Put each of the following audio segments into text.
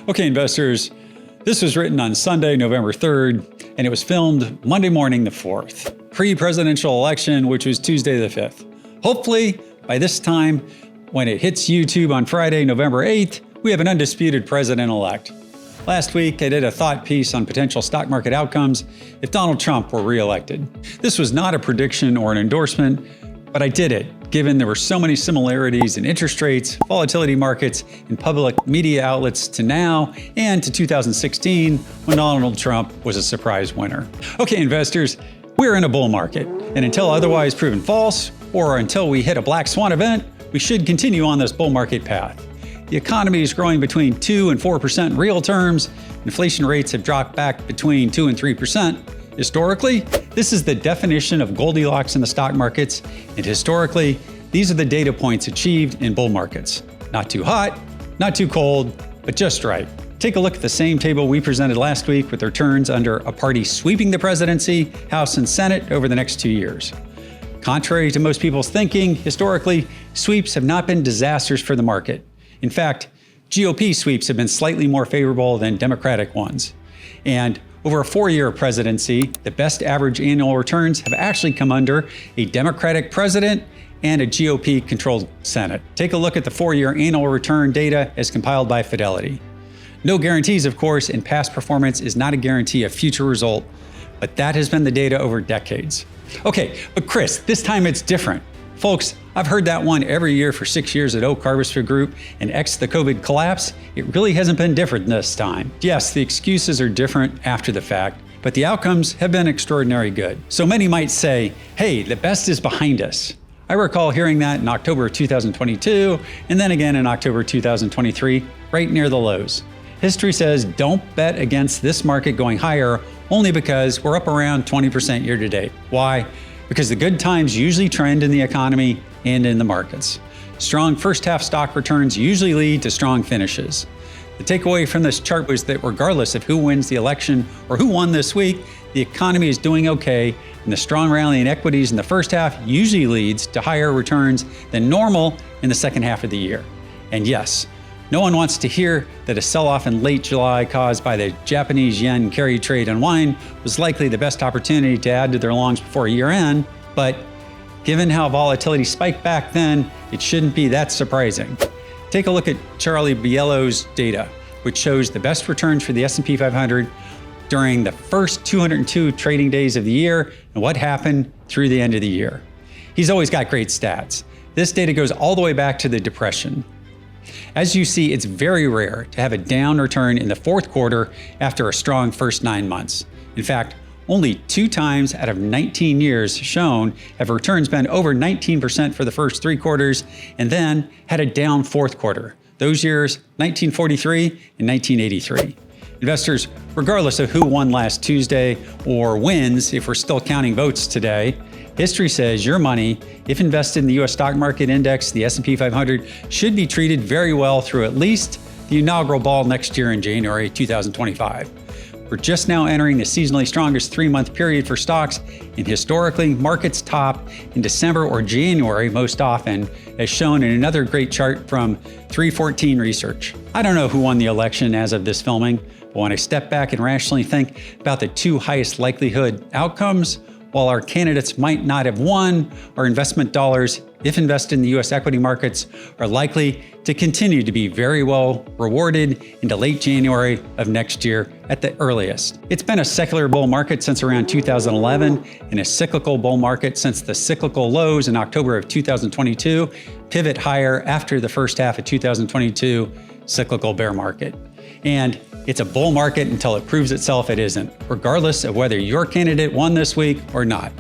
Okay, investors, this was written on Sunday, November 3rd, and it was filmed Monday morning, the 4th, pre-presidential election, which was Tuesday, the 5th. Hopefully, by this time, when it hits YouTube on Friday, November 8th, we have an undisputed president-elect. Last week, I did a thought piece on potential stock market outcomes if Donald Trump were reelected. This was not a prediction or an endorsement, but I did it, given there were so many similarities in interest rates, volatility markets, and public media outlets to now and to 2016, when Donald Trump was a surprise winner. Okay, investors, we're in a bull market, and until otherwise proven false, or until we hit a black swan event, we should continue on this bull market path. The economy is growing between 2 and 4% in real terms. Inflation rates have dropped back between 2 and 3%. Historically, this is the definition of Goldilocks in the stock markets, and historically, these are the data points achieved in bull markets. Not too hot, not too cold, but just right. Take a look at the same table we presented last week with returns under a party sweeping the presidency, House, and Senate over the next 2 years. Contrary to most people's thinking, historically, sweeps have not been disasters for the market. In fact, GOP sweeps have been slightly more favorable than Democratic ones. And over a 4-year presidency, the best average annual returns have actually come under a Democratic president and a GOP-controlled Senate. Take a look at the 4-year annual return data as compiled by Fidelity. No guarantees, of course, and past performance is not a guarantee of future result, but that has been the data over decades. Okay, but Chris, this time it's different. Folks, I've heard that one every year for 6 years at Oak Harvester Group, and ex the COVID collapse, it really hasn't been different this time. Yes, the excuses are different after the fact, but the outcomes have been extraordinarily good. So many might say, hey, the best is behind us. I recall hearing that in October of 2022, and then again in October 2023, right near the lows. History says don't bet against this market going higher only because we're up around 20% year to date. Why? Because the good times usually trend in the economy and in the markets. Strong first half stock returns usually lead to strong finishes. The takeaway from this chart was that regardless of who wins the election or who won this week, the economy is doing okay, and the strong rally in equities in the first half usually leads to higher returns than normal in the second half of the year. And yes, no one wants to hear that a sell-off in late July caused by the Japanese yen carry trade unwind was likely the best opportunity to add to their longs before year-end, but given how volatility spiked back then, it shouldn't be that surprising. Take a look at Charlie Bielow's data, which shows the best returns for the S&P 500 during the first 202 trading days of the year and what happened through the end of the year. He's always got great stats. This data goes all the way back to the Depression. As you see, it's very rare to have a down return in the fourth quarter after a strong first 9 months. In fact, only 2 times out of 19 years shown have returns been over 19% for the first 3 quarters and then had a down fourth quarter. Those years, 1943 and 1983. Investors, regardless of who won last Tuesday or wins, if we're still counting votes today, history says your money, if invested in the U.S. stock market index, the S&P 500, should be treated very well through at least the inaugural ball next year in January 2025. We're just now entering the seasonally strongest 3-month period for stocks, and historically, markets top in December or January most often, as shown in another great chart from 314 Research. I don't know who won the election as of this filming, but when I step back and rationally think about the 2 highest likelihood outcomes, while our candidates might not have won, our investment dollars, if invested in the U.S. equity markets, are likely to continue to be very well rewarded into late January of next year at the earliest. It's been a secular bull market since around 2011 and a cyclical bull market since the cyclical lows in October of 2022 pivot higher after the first half of 2022 cyclical bear market. And it's a bull market until it proves itself it isn't, regardless of whether your candidate won this week or not.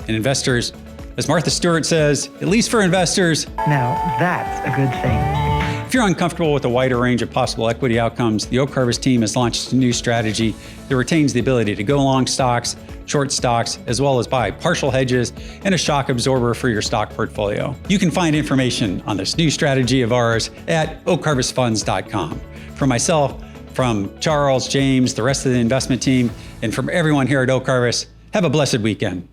And investors, as Martha Stewart says, at least for investors, now that's a good thing. If you're uncomfortable with a wider range of possible equity outcomes, the Oak Harvest team has launched a new strategy that retains the ability to go long stocks, short stocks, as well as buy partial hedges and a shock absorber for your stock portfolio. You can find information on this new strategy of ours at oakharvestfunds.com. For myself, from Charles, James, the rest of the investment team, and from everyone here at Oak Harvest, have a blessed weekend.